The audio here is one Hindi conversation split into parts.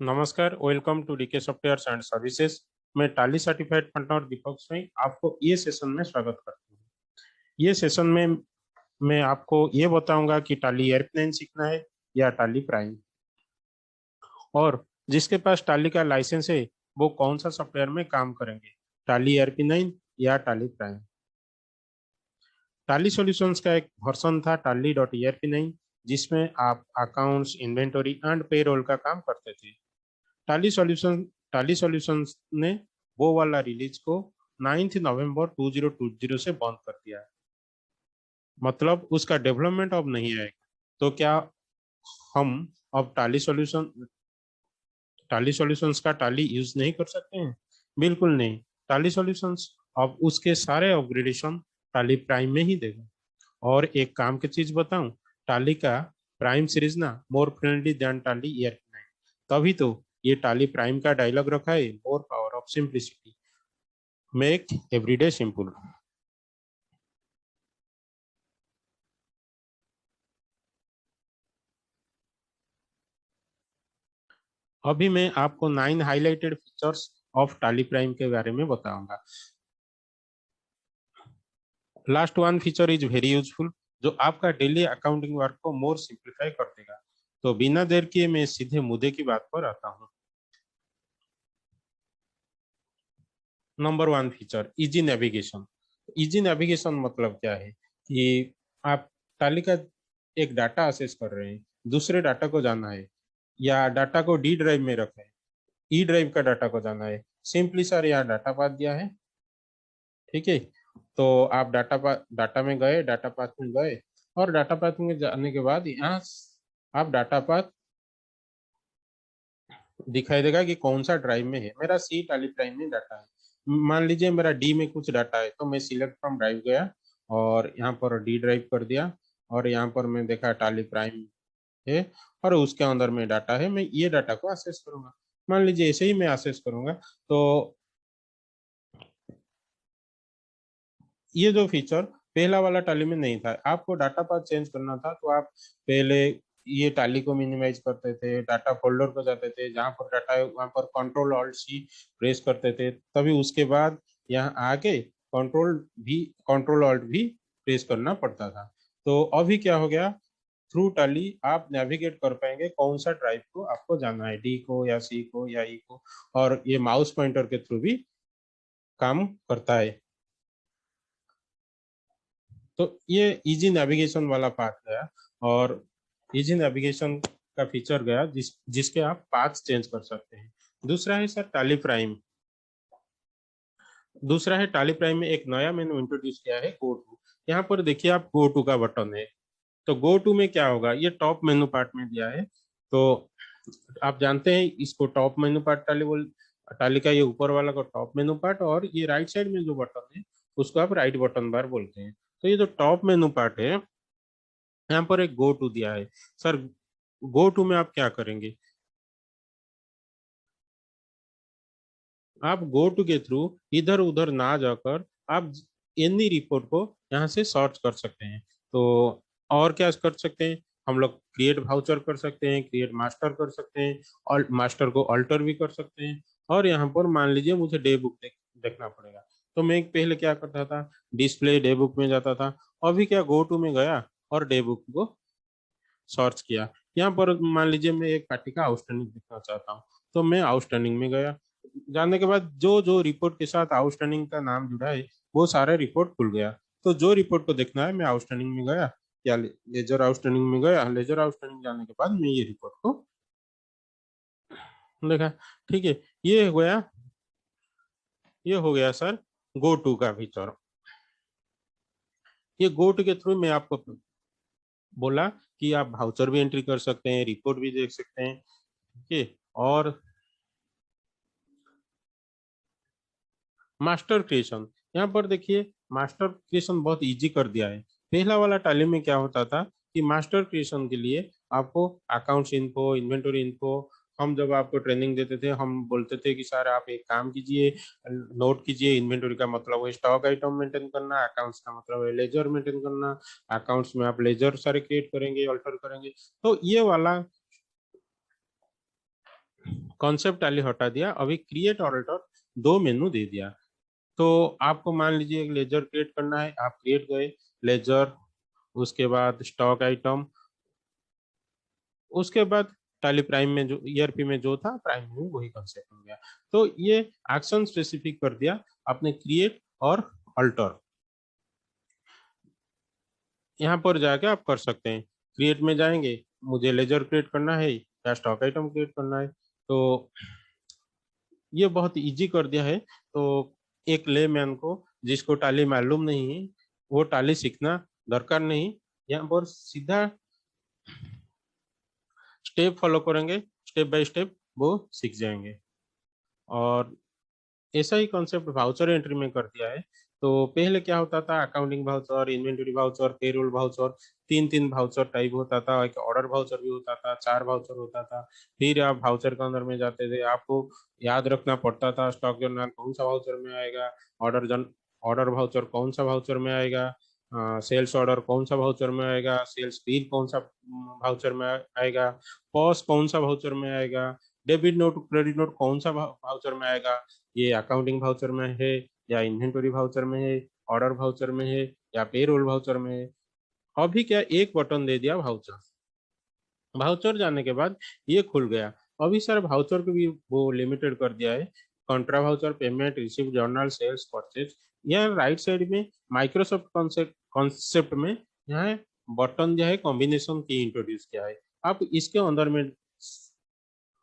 नमस्कार, welcome to DK software and services. मैं Tally certified partner Deepak Singh आपको ये सेशन में स्वागत करता हूँ। ये सेशन में मैं आपको ये बताऊंगा कि टाली एयरप्लेन सीखना है या टाली प्राइम, और जिसके पास टाली का लाइसेंस है वो कौन सा सॉफ्टवेयर में काम करेंगे, टाली एयरप्लेन या टाली प्राइम। टाली सॉल्यूशंस का एक वर्जन था टाली डॉट ERP9, जिसमें आप अकाउंट्स, इन्वेंटरी एंड पेरोल का काम करते थे। टाली सॉल्यूशन टाली सॉल्यूशंस ने वो वाला रिलीज को 9 नवंबर 2020 से बंद कर दिया है, मतलब उसका डेवलपमेंट अब नहीं आएगा। तो क्या हम अब टाली सॉल्यूशंस का टाली यूज नहीं कर सकते हैं? बिल्कुल नहीं। टाली सॉल्यूशंस अब उसके सारे अपग्रेडेशन टाली प्राइम में ही देगा। और एक काम की चीज बताऊं, टाली का प्राइम सीरीज ना मोर फ्रेंडली देन टाली ERP9। तभी तो ये टाली प्राइम का डायलॉग रखा है, more power of simplicity make everyday simple. अभी मैं आपको 9 हाईलाइटेड फीचर्स ऑफ टाली प्राइम के बारे में बताऊंगा। Last one feature is very useful, जो आपका डेली अकाउंटिंग वर्क को मोर सिंप्लीफाई कर देगा। तो बिना देर किए मैं सीधे मुद्दे की बात पर आता हूँ। Number one feature, easy navigation. Easy navigation मतलब क्या है कि आप टाली का एक डाटा असेस कर रहे हैं, दूसरे डाटा को जाना है, या डाटा को डी ड्राइव में रखा है, ई ड्राइव का डाटा को जाना है। सिंपली सर यहाँ डाटा पाथ दिया है, ठीक है। तो आप डाटा में गए, डाटा पाथ में गए, और डाटा पाथ में जाने के बाद यहाँ आप डाटा पाथ दिखाई देगा कि कौन सा ड्राइव में है। मेरा सी टाली ड्राइव में डाटा है, मान लीजिए मेरा डी में कुछ डाटा है, तो मैं सिलेक्ट फ्रॉम ड्राइव गया और यहाँ पर डी ड्राइव कर दिया, और यहाँ पर मैं देखा टाली प्राइम है, और उसके अंदर में डाटा है। मैं ये डाटा को एक्सेस करूंगा, मान लीजिए ऐसे ही मैं एक्सेस करूंगा। तो ये जो फीचर पहला वाला टाली में नहीं था, आपको डाटा पाथ चेंज करना था तो आप पहले ये टाली को मिनिमाइज करते थे, डाटा फोल्डर पर जाते थे, जहां पर डाटा है वहां पर कंट्रोल ऑल्ट सी प्रेस करते थे, तभी उसके बाद यहाँ आके कंट्रोल ऑल्ट भी प्रेस करना पड़ता था। तो अभी क्या हो गया, थ्रू टाली आप नेविगेट कर पाएंगे कौन सा ड्राइव को आपको जाना है, डी को या सी को या ई को, और ये माउस पॉइंटर के थ्रू भी काम करता है। तो ये इजी नेविगेशन वाला पार्ट गया, और इजी नेविगेशन का फीचर गया जिसके आप पाथ चेंज कर सकते हैं। दूसरा है सर टाली प्राइम। दूसरा है टाली प्राइम में एक नया मेनू इंट्रोड्यूस किया है, गो टू। यहाँ पर देखिए आप गो टू का बटन है। तो गो टू में क्या होगा, ये टॉप मेनू पार्ट में दिया है। तो आप जानते हैं इसको टॉप मेनू पार्ट टाली का ये ऊपर वाला को टॉप मेनू पार्ट, और ये राइट साइड में जो बटन है उसको आप राइट बटन बार बोलते हैं। तो ये जो टॉप मेनू पार्ट है, यहाँ पर एक गो टू दिया है। सर गो टू में आप क्या करेंगे, आप गो टू के थ्रू इधर उधर ना जाकर आप एनी रिपोर्ट को यहाँ से सर्च कर सकते हैं। तो और क्या कर सकते हैं, हम लोग क्रिएट वाउचर कर सकते हैं, क्रिएट मास्टर कर सकते हैं, और मास्टर को अल्टर भी कर सकते हैं। और यहाँ पर मान लीजिए मुझे डे बुक देखना पड़ेगा, तो मैं पहले क्या करता था, डिस्प्ले डे बुक में जाता था। अभी क्या, गो टू में गया और डे बुक को सर्च किया। यहाँ पर मान लीजिए मैं एक पार्टी का आउटस्टैंडिंग देखना चाहता हूँ, तो मैं आउटस्टैंडिंग में गया। जाने के बाद जो जो रिपोर्ट के साथ आउटस्टैंडिंग का नाम जुड़ा है वो सारा रिपोर्ट खुल गया। तो जो रिपोर्ट को देखना है मैं आउटस्टैंडिंग में गया, या लेजर आउटस्टैंडिंग में गया, लेजर आउटस्टैंडिंग जाने के बाद मैं ये रिपोर्ट को देखा। ठीक है, ये हो गया, ये हो गया सर गो टू का फीचर। ये गो टू के थ्रू मैं आपको बोला कि आप वाउचर भी एंट्री कर सकते हैं, रिपोर्ट भी देख सकते हैं, ठीक है। और मास्टर क्रिएशन, यहाँ पर देखिए मास्टर क्रिएशन बहुत इजी कर दिया है। पहला वाला टाली में क्या होता था कि मास्टर क्रिएशन के लिए आपको अकाउंट्स इन्फो, इन्वेंटरी इन्फो, हम जब आपको ट्रेनिंग देते थे हम बोलते थे कि सर आप एक काम कीजिए, नोट कीजिए, इन्वेंटरी का मतलब है स्टॉक आइटम मेंटेन करना, अकाउंट्स का मतलब है लेजर मेंटेन करना, अकाउंट्स में आप लेजर सारे क्रिएट करेंगे, अल्टर करेंगे। तो ये वाला कॉन्सेप्ट टैली हटा दिया, अभी क्रिएट और अल्टर दो मेनू दे दिया। तो आपको मान लीजिए एक लेजर क्रिएट करना है, आप क्रिएट गए लेजर, उसके बाद स्टॉक आइटम, उसके बाद टैली प्राइम में जो ईआरपी में जो था प्राइम में वही कंसेप्ट हो गया। तो ये एक्शन स्पेसिफिक कर दिया आपने क्रिएट और अल्टर। यहाँ पर जाके आप कर सकते हैं, क्रिएट में जाएंगे, मुझे लेजर क्रिएट करना है या स्टॉक आइटम क्रिएट करना है, तो ये बहुत इजी कर दिया है। तो एक लेमैन को जिसको टाली मालूम नहीं है वो टाली सीखना दरकार नहीं, यहाँ पर सीधा स्टेप फॉलो करेंगे, स्टेप बाय स्टेप वो सीख जाएंगे। और ऐसा ही कॉन्सेप्ट वाउचर एंट्री में कर दिया है। तो पहले क्या होता था, accounting voucher, inventory voucher, payroll voucher, तीन तीन वाउचर टाइप होता था, एक ऑर्डर वाउचर भी होता था, चार वाउचर होता था। फिर आप वाउचर के अंदर में जाते थे, आपको याद रखना पड़ता था स्टॉक जर्नल कौन सा वाउचर में आएगा, ऑर्डर वाउचर कौन सा वाउचर में आएगा, सेल्स ऑर्डर कौन सा वाउचर में आएगा, सेल्स बिल कौन सा वाउचर में आएगा, पॉस कौन सा वाउचर में आएगा, डेबिट नोट क्रेडिट नोट कौन सा वाउचर में आएगा, ये अकाउंटिंग वाउचर में है या इन्वेंटरी वाउचर में है, ऑर्डर वाउचर में है या पेरोल वाउचर में है। अभी क्या एक बटन दे दिया वाउचर, वाउचर जाने के बाद ये खुल गया। अभी सर वाउचर को भी वो लिमिटेड कर दिया है, contra voucher, payment, receive, journal, sales, purchase. यहाँ राइट साइड में माइक्रोसॉफ्ट कॉन्सेप्ट में यहाँ बटन जो है कॉम्बिनेशन की इंट्रोड्यूस किया है। आप इसके अंदर में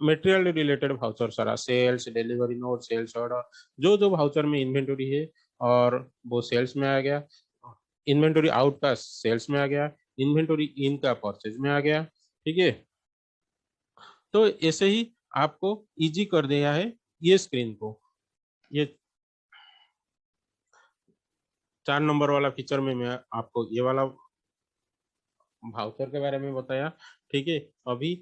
मटेरियल रिलेटेड वाउचर सारा, sales, delivery note, sales order, जो जो वाउचर में इन्वेंटरी है और वो सेल्स में आ गया, इन्वेंटरी आउट का सेल्स में आ गया, इन्वेंटरी इन का परचेज में आ गया। ठीक है, तो ऐसे ही आपको इजी कर दिया है ये स्क्रीन को। ये 4 नंबर वाला फीचर में मैं आपको ये वाला वाउचर के बारे में बताया। ठीक है, अभी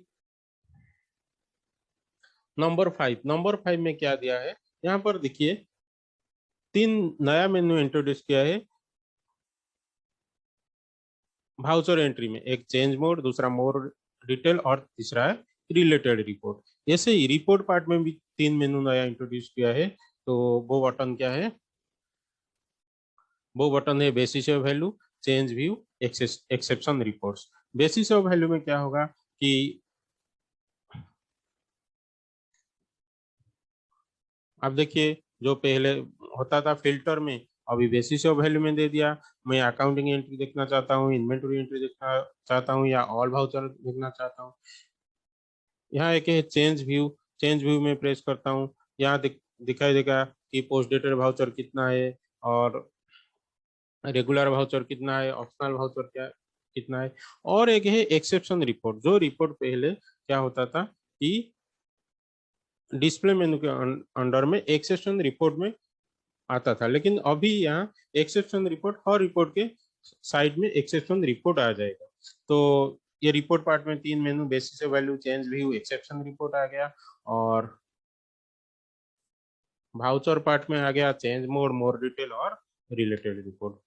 नंबर 5 में क्या दिया है, यहाँ पर देखिए तीन नया मेन्यू इंट्रोड्यूस किया है वाउचर एंट्री में। एक चेंज मोड, दूसरा मोर डिटेल और तीसरा है रिलेटेड रिपोर्ट। ऐसे ही रिपोर्ट पार्ट में भी तीन मेनू नया इंट्रोड्यूस किया है। तो वो बटन क्या है, वो बटन है basis of value, change view, exception reports. Basis of value में क्या होगा कि अब देखिए जो पहले होता था फिल्टर में, अभी बेसिस ऑफ वैल्यू में दे दिया। मैं अकाउंटिंग एंट्री देखना चाहता हूँ, इन्वेंटरी एंट्री देखना चाहता हूँ या ऑल वाउचर देखना चाहता हूँ, यहाँ एक है चेंज व्यू। चेंज व्यू में प्रेस करता हूँ, यहाँ दिखाई देगा कि पोस्ट डेटेड वाउचर कितना है और रेगुलर वाउचर कितना है, ऑप्शनल वाउचर क्या कितना है। और एक है एक्सेप्शन रिपोर्ट, जो रिपोर्ट पहले क्या होता था कि डिस्प्ले मेनू के अंडर में एक्सेप्शन रिपोर्ट में आता था, लेकिन अभी यहाँ एक्सेप्शन रिपोर्ट, हर रिपोर्ट के साइड में एक्सेप्शन रिपोर्ट आ जाएगा। तो ये रिपोर्ट पार्ट में तीन menu basis value, change view, exception report आ गया। और वाउचर पार्ट में आ गया चेंज मोड, मोर डिटेल और रिलेटेड रिपोर्ट।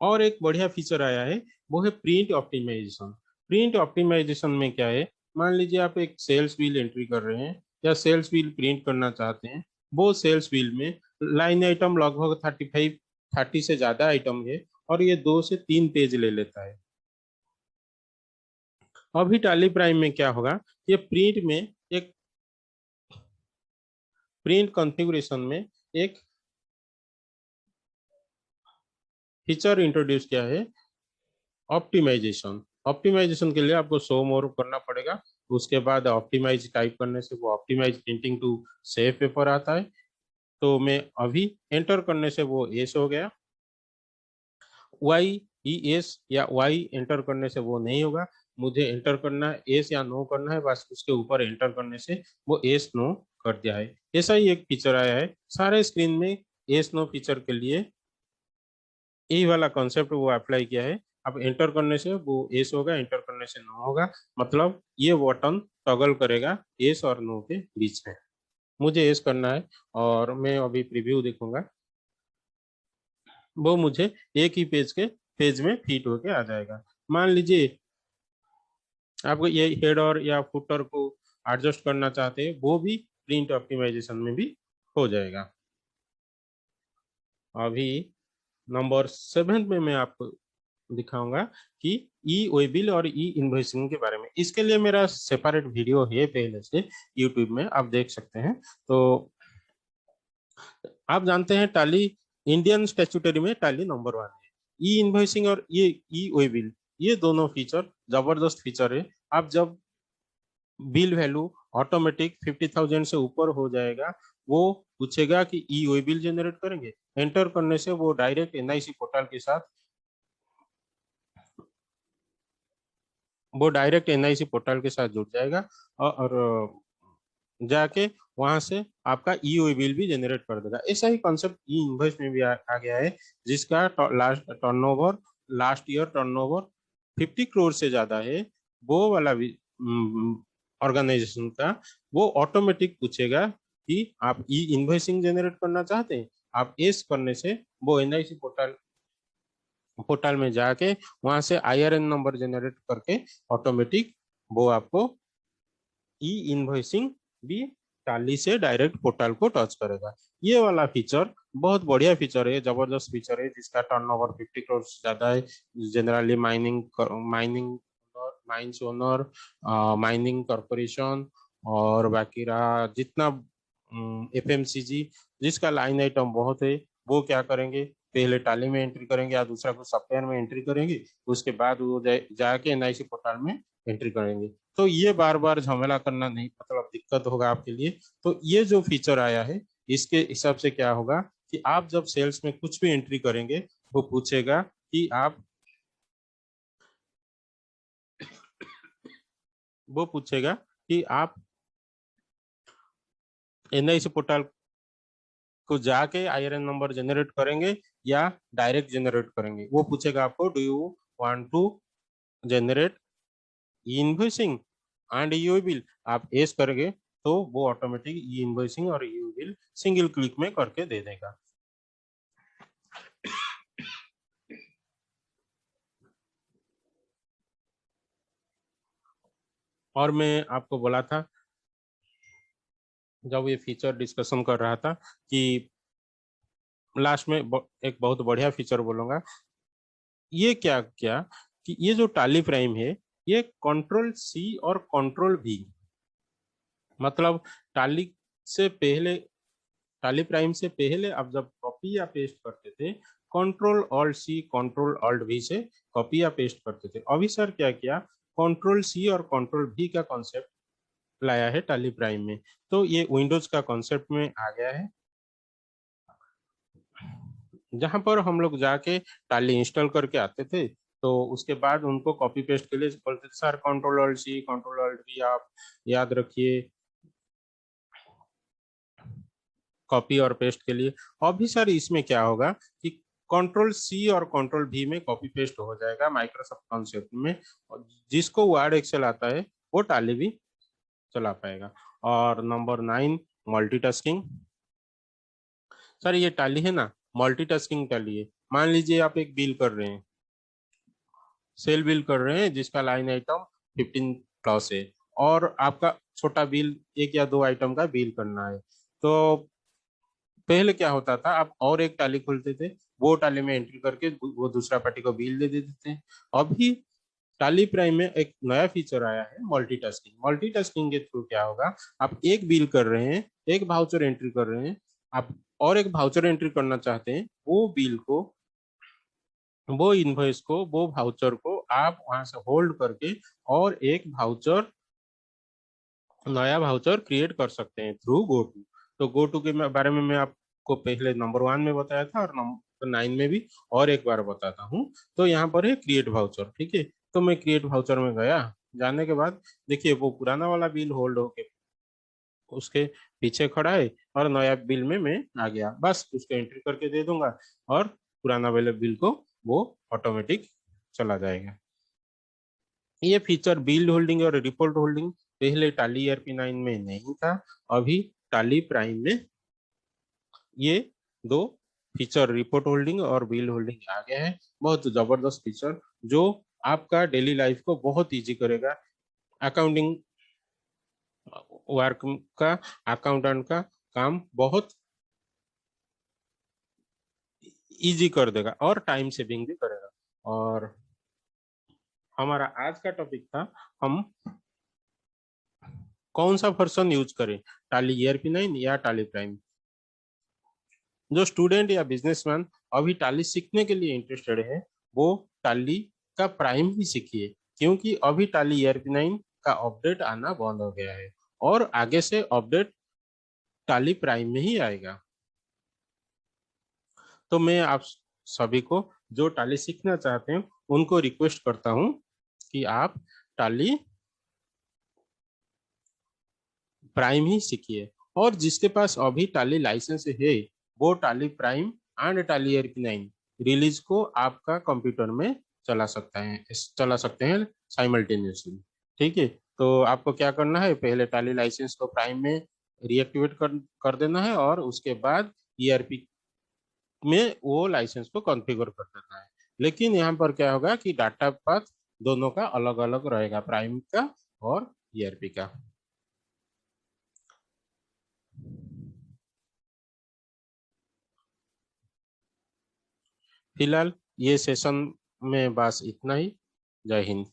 और एक बढ़िया फीचर आया है, वो है प्रिंट ऑप्टिमाइजेशन। प्रिंट ऑप्टिमाइजेशन में क्या है, मान लीजिए आप एक सेल्स बिल एंट्री कर रहे हैं या सेल्स बिल प्रिंट करना चाहते हैं। वो सेल्स बिल में लाइन आइटम लगभग 30 से ज्यादा आइटम है और ये 2 से 3 पेज ले लेता है। अभी टाली प्राइम में क्या होगा, ये प्रिंट में एक प्रिंट कॉन्फ़िगरेशन में एक फीचर इंट्रोड्यूस किया है, ऑप्टिमाइजेशन। ऑप्टिमाइजेशन के लिए आपको शो मोर करना पड़ेगा, उसके बाद ऑप्टिमाइज टाइप करने से वो optimise printing to save paper आता है। तो मैं अभी एंटर करने से वो एस हो गया, वाई ई एस या वाई एंटर करने से वो नहीं होगा। मुझे एंटर करना है एस या नो करना है, बस उसके ऊपर एंटर करने से वो एस नो कर दिया है। ऐसा ही एक फीचर आया है सारे स्क्रीन में। एस नो फीचर के लिए यही वाला कॉन्सेप्ट वो अप्लाई किया है। अब एंटर करने से वो एस होगा, एंटर करने से नो होगा, मतलब ये बटन टॉगल करेगा एस और नो के बीच में। मुझे एस करना है और मैं अभी प्रीव्यू देखूंगा, वो मुझे एक ही पेज में फिट होके आ जाएगा। मान लीजिए आपको ये हेडर या फुटर को एडजस्ट करना चाहते हैं, वो भी प्रिंट ऑप्टिमाइजेशन में भी हो जाएगा। अभी नंबर 7 में मैं आपको दिखाऊंगा कि ई वे बिल और ई इनवॉइसिंग के बारे में। इसके लिए मेरा सेपरेट वीडियो है पहले से, यूट्यूब में आप देख सकते हैं। तो आप जानते हैं टाली इंडियन स्टैट्यूटरी में टाली नंबर 1 है। ई इनवॉइसिंग और ये ई वे बिल, ये दोनों फीचर जबरदस्त फीचर है। आप जब बिल वैल्यू ऑटोमेटिक 50,000 से ऊपर हो जाएगा, वो पूछेगा कि ई वे बिल जनरेट करेंगे। एंटर करने से वो डायरेक्ट एनआईसी पोर्टल के साथ जुड़ जाएगा और जाके वहां से आपका ई वे बिल भी जनरेट कर देगा। ऐसा ही कॉन्सेप्ट ई इनवॉइस में भी आ गया है, जिसका लास्ट ईयर टर्नओवर 50 करोड़ से ज्यादा है, वो वाला भी ऑर्गेनाइजेशन का, वो ऑटोमेटिक पूछेगा कि आप ई इनवॉइसिंग जनरेट करना चाहते हैं। आप एस करने से वो एनआईसी पोर्टल में जाके वहां से आईआरएन नंबर जनरेट करके ऑटोमेटिक वो आपको ई इनवॉइसिंग भी टाली से डायरेक्ट पोर्टल को टच करेगा। ये वाला फीचर बहुत बढ़िया फीचर है, जबरदस्त फीचर है, जिसका टर्नओवर 50 करोड़ से ज्यादा है। Generally mining mines owner, mining corporation और बाकी रहा जितना एफएमसीजी, जिसका लाइन आइटम बहुत है, वो क्या करेंगे, पहले टाली में एंट्री करेंगे या दूसरा कुछ सॉफ्टवेयर में एंट्री करेंगे, उसके बाद वो जाके एनआईसी पोर्टल में एंट्री करेंगे। तो ये बार बार झमेला करना नहीं, मतलब दिक्कत होगा आपके लिए। तो ये जो फीचर आया है, इसके हिसाब से क्या होगा कि आप जब सेल्स में कुछ भी एंट्री करेंगे, वो पूछेगा कि आप वो पूछेगा कि आप एनआईसी पोर्टल को जाके आईआरएन नंबर जनरेट करेंगे या डायरेक्ट जनरेट करेंगे। वो पूछेगा आपको, do you want to generate invoicing and you bill. आप एस करेंगे तो वो ऑटोमेटिक ई इनवॉइसिंग और यू बिल सिंगल क्लिक में करके दे देगा। और मैं आपको बोला था जब ये फीचर डिस्कशन कर रहा था कि लास्ट में एक बहुत बढ़िया फीचर बोलूंगा। ये क्या क्या कि ये जो टाली प्राइम है, ये कंट्रोल सी और कंट्रोल वी, मतलब टाली से पहले, टाली प्राइम से पहले आप जब कॉपी या पेस्ट करते थे, control alt C control alt V से कॉपी या पेस्ट करते थे। अभी सर क्या किया, कंट्रोल सी और कंट्रोल वी का कॉन्सेप्ट लाया है टाली प्राइम में। तो ये विंडोज का कॉन्सेप्ट में आ गया है, जहां पर हम लोग जाके टाली इंस्टॉल करके आते थे, तो उसके बाद उनको कॉपी पेस्ट के लिए बोलते थे sir control alt C control alt V आप याद रखिए कॉपी और पेस्ट के लिए। अभी सर इसमें क्या होगा कि कंट्रोल सी और कंट्रोल वी में कॉपी पेस्ट हो जाएगा माइक्रोसॉफ्ट कॉन्सेप्ट में, और जिसको वर्ड एक्सेल आता है वो टाली भी चला पाएगा। और नंबर 9, मल्टीटास्किंग। सर ये टाली है ना, मल्टीटास्किंग टाली है। मान लीजिए आप एक बिल कर रहे हैं, सेल बिल कर रहे हैं जिसका लाइन आइटम 15+ है, और आपका छोटा बिल 1 या 2 आइटम का बिल करना है। तो पहले क्या होता था, आप और एक टाली खोलते थे, वो टाली में एंट्री करके वो दूसरा पार्टी को बिल दे देते थे। अभी टाली प्राइम में एक नया फीचर आया है, मल्टीटास्किंग। मल्टीटास्किंग के थ्रू क्या होगा, आप एक बिल कर रहे हैं, एक भाउचर एंट्री कर रहे हैं, आप और एक भाउचर एंट्री करना चाहते हैं, वो बिल को, वो इनवॉइस को, वो भाउचर को आप वहां से होल्ड करके और एक भाउचर, नया भाउचर क्रिएट कर सकते हैं थ्रू गोटू। तो गोटू के बारे में मैं आपको पहले नंबर 1 में बताया था, और नंबर 9 में भी और एक बार बताता हूँ। तो यहाँ पर है क्रिएट भाउचर, ठीक है। तो मैं क्रिएट भाउचर में गया, जाने के बाद देखिए वो पुराना वाला बिल होल्ड होके उसके पीछे खड़ा है, और नया बिल में मैं आ गया, बस उसको एंट्री करके दे दूंगा और पुराना वाले बिल को वो ऑटोमेटिक चला जाएगा। ये फीचर बिल होल्डिंग और रिपोर्ट होल्डिंग पहले टाली ERP9 में नहीं था, अभी टाली प्राइम में ये दो फीचर, रिपोर्ट होल्डिंग और बिल होल्डिंग आ गया है। बहुत जबरदस्त फीचर जो आपका डेली लाइफ को बहुत इजी करेगा। अकाउंटिंग वर्क का, अकाउंटेंट का काम बहुत इजी कर देगा और टाइम सेविंग भी करेगा। और हमारा आज का टॉपिक था, हम कौन सा वर्जन यूज करें, टाली ERP9 या टाली प्राइम। जो स्टूडेंट या बिजनेसमैन अभी टाली सीखने के लिए इंटरेस्टेड है, वो टाली का प्राइम ही सीखिए, क्योंकि अभी टाली ERP9 का अपडेट आना बंद हो गया है और आगे से अपडेट टाली प्राइम में ही आएगा। तो मैं आप सभी को जो टाली सीखना चाहते हैं उनको रिक्वेस्ट करता हूं कि आप टाली प्राइम ही सीखिए, और जिसके पास अभी टाली लाइसेंस है वो टाली प्राइम एंड टाली ERP9 रिलीज को आपका कंप्यूटर में चला सकते हैं साइमल्टेनियसली। ठीक है, तो आपको क्या करना है, पहले टाली लाइसेंस को प्राइम में रीएक्टिवेट कर देना है और उसके बाद ERP में वो लाइसेंस को कॉन्फ़िगर कर देना है। लेकिन यहाँ पर क्या होगा कि डाटा पाथ दोनों का अलग अलग रहेगा, प्राइम का और ERP का। फिलहाल ये सेशन में बस इतना ही। जय हिंद।